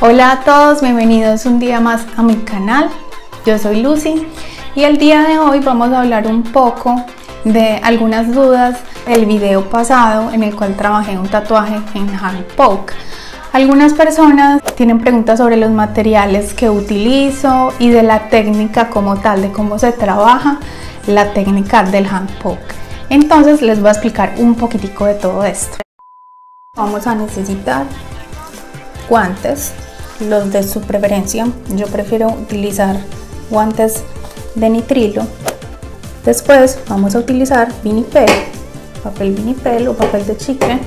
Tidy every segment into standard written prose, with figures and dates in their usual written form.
Hola a todos, bienvenidos un día más a mi canal. Yo soy Lucy y el día de hoy vamos a hablar un poco de algunas dudas del video pasado en el cual trabajé un tatuaje en hand poke. Algunas personas tienen preguntas sobre los materiales que utilizo y de la técnica como tal, de cómo se trabaja la técnica del hand poke. Entonces les voy a explicar un poquitico de todo esto. Vamos a necesitar guantes, los de su preferencia. Yo prefiero utilizar guantes de nitrilo. Después vamos a utilizar vinipel, papel vinipel o papel de chicle.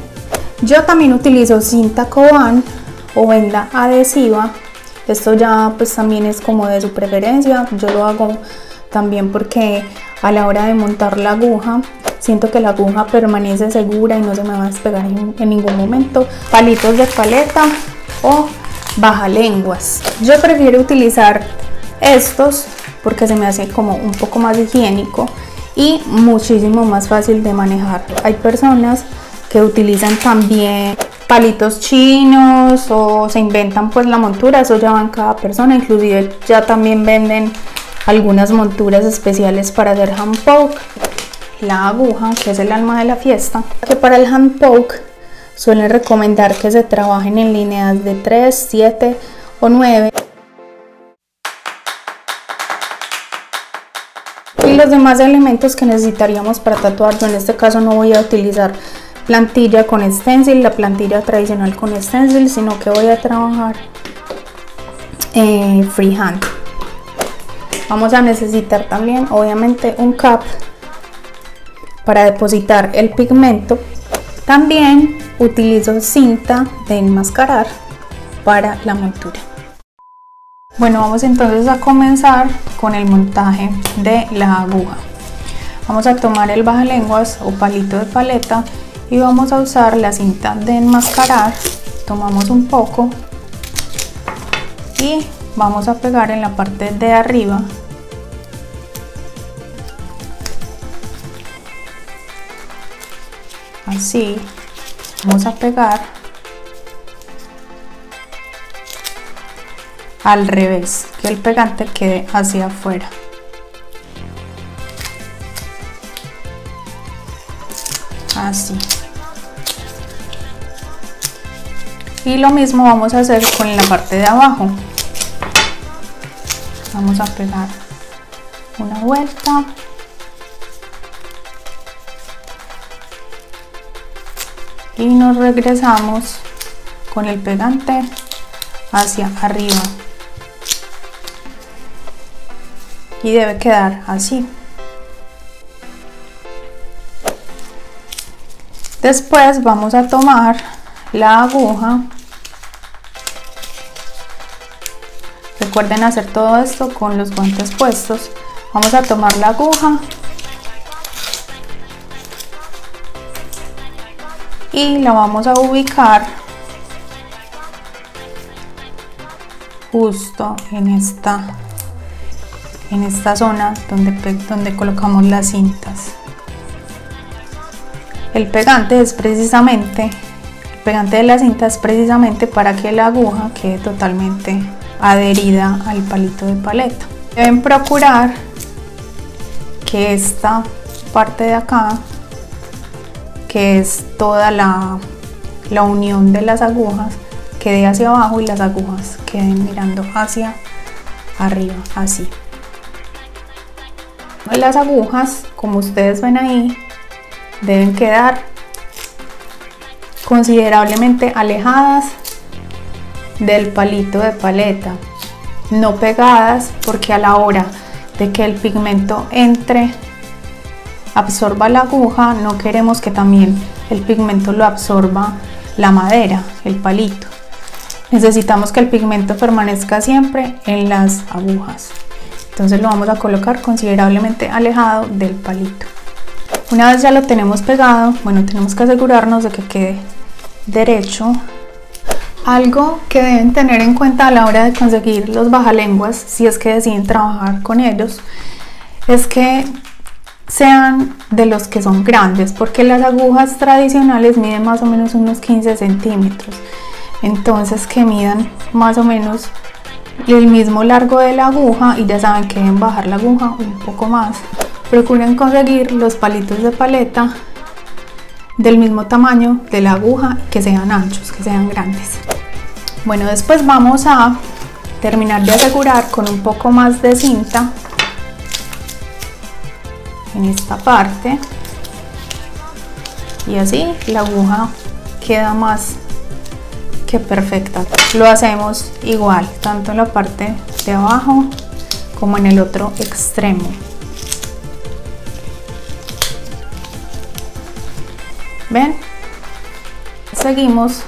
Yo también utilizo cinta Coban o venda adhesiva. Esto ya pues también es como de su preferencia. Yo lo hago también porque a la hora de montar la aguja siento que la aguja permanece segura y no se me va a despegar en ningún momento. Palitos de paleta o bajalenguas. Yo prefiero utilizar estos porque se me hace como un poco más higiénico y muchísimo más fácil de manejar. Hay personas que utilizan también palitos chinos o se inventan pues la montura, eso ya va en cada persona. Inclusive ya también venden algunas monturas especiales para hacer hand poke. La aguja, que es el alma de la fiesta, que para el hand poke suelen recomendar que se trabajen en líneas de 3, 7 o 9. Y los demás elementos que necesitaríamos para tatuar, yo en este caso no voy a utilizar plantilla con stencil, la plantilla tradicional con stencil, sino que voy a trabajar freehand. Vamos a necesitar también obviamente un cap para depositar el pigmento. También utilizo cinta de enmascarar para la montura. Bueno, vamos entonces a comenzar con el montaje de la aguja. Vamos a tomar el bajalenguas o palito de paleta y vamos a usar la cinta de enmascarar. Tomamos un poco y vamos a pegar en la parte de arriba. Así, vamos a pegar al revés, que el pegante quede hacia afuera. Así. Y lo mismo vamos a hacer con la parte de abajo. Vamos a pegar una vuelta. Y nos regresamos con el pegante hacia arriba y debe quedar así. Después vamos a tomar la aguja. Recuerden hacer todo esto con los guantes puestos. Vamos a tomar la aguja y la vamos a ubicar justo en esta zona donde colocamos las cintas. El pegante de la cinta es precisamente para que la aguja quede totalmente adherida al palito de paleta. Deben procurar que esta parte de acá, que es toda la unión de las agujas, quede hacia abajo y las agujas queden mirando hacia arriba, así. Las agujas, como ustedes ven ahí, deben quedar considerablemente alejadas del palito de paleta, no pegadas, porque a la hora de que el pigmento entre, absorba la aguja, no queremos que también el pigmento lo absorba la madera, el palito. Necesitamos que el pigmento permanezca siempre en las agujas. Entonces lo vamos a colocar considerablemente alejado del palito. Una vez ya lo tenemos pegado, bueno, tenemos que asegurarnos de que quede derecho. Algo que deben tener en cuenta a la hora de conseguir los bajalenguas, si es que deciden trabajar con ellos, es que sean de los que son grandes, porque las agujas tradicionales miden más o menos unos 15 centímetros. entonces que midan más o menos el mismo largo de la aguja, y ya saben que deben bajar la aguja un poco más. Procuren conseguir los palitos de paleta del mismo tamaño de la aguja, que sean anchos, que sean grandes. Bueno, después vamos a terminar de asegurar con un poco más de cinta en esta parte, y así la aguja queda más que perfecta. Lo hacemos igual tanto en la parte de abajo como en el otro extremo. ¿Ven? Seguimos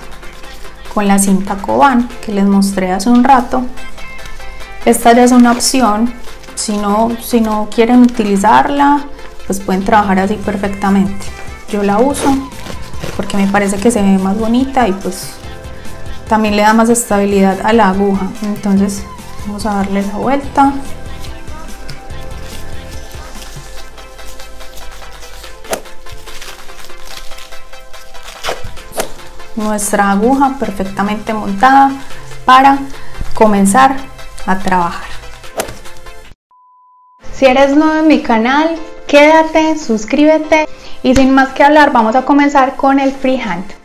con la cinta Coban que les mostré hace un rato. Esta ya es una opción, si no quieren utilizarla, pues pueden trabajar así perfectamente. Yo la uso porque me parece que se ve más bonita y pues también le da más estabilidad a la aguja. Entonces vamos a darle la vuelta. Nuestra aguja perfectamente montada para comenzar a trabajar. Si eres nuevo en mi canal, quédate, suscríbete, y sin más que hablar vamos a comenzar con el freehand.